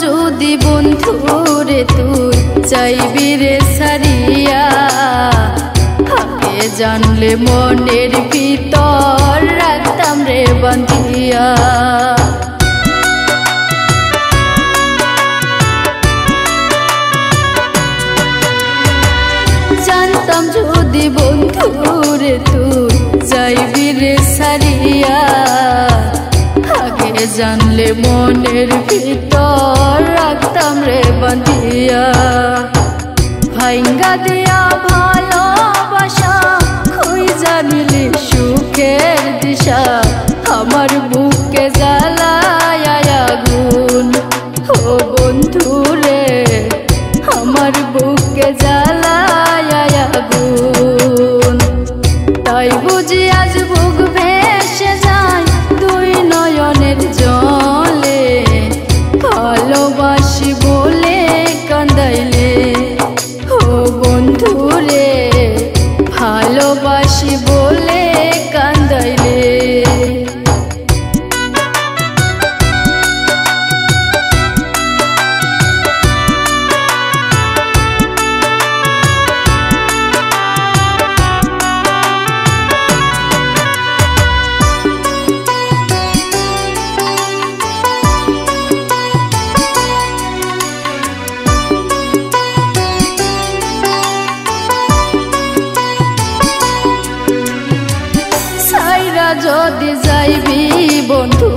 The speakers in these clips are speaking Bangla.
যদি বন্ধুরে তুই চাইবি রে সারিয়া, আগে জানলে মনের ভিতর রাখতাম রে বাঁধিয়া। জানতাম যদি বন্ধুরে তুই চাইবি রে সারিয়া, আগে জানলে মনের ভিতর রাখতাম রে বাঁধিয়া। ভাইঙ্গা দিয়া ভালোবাসা খুই জানিলি সুখের দিশা, আমার বুকে জ্বালায় আগুন ও বন্ধুরে, আমার বুকে জ্বালায় আগুন। তাই বুঝি আজ বুক ভেসে যায় দুই নয়নের জলে, ভালোবাসি বলে কান্দাইলে ও বন্ধুরে, ভালোবাসি বলে কান্দাইলে। যদি যাইবি বন্ধু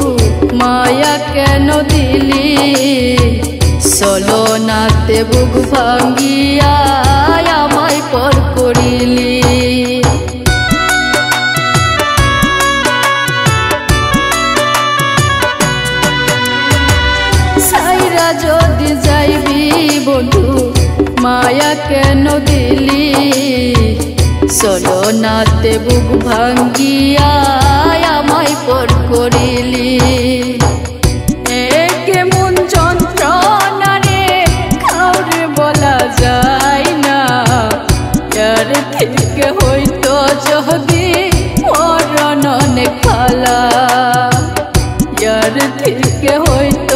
মায়া কেন দিলি, চলো নাতে বুক ভাঙ্গিয়া আমায় পর করিলি। সাইরা যদি যাইবি বন্ধু মায়া কেন দিলি, চলো নাতে বুক ভাঙ্গিয়া আমায় পর করিলি। কেমন যন্ত্রণা রে কাউরে বলা যায় না, যার থেকে হইতো যদি মরণ অনেক ভালা, যার থেকে হইতো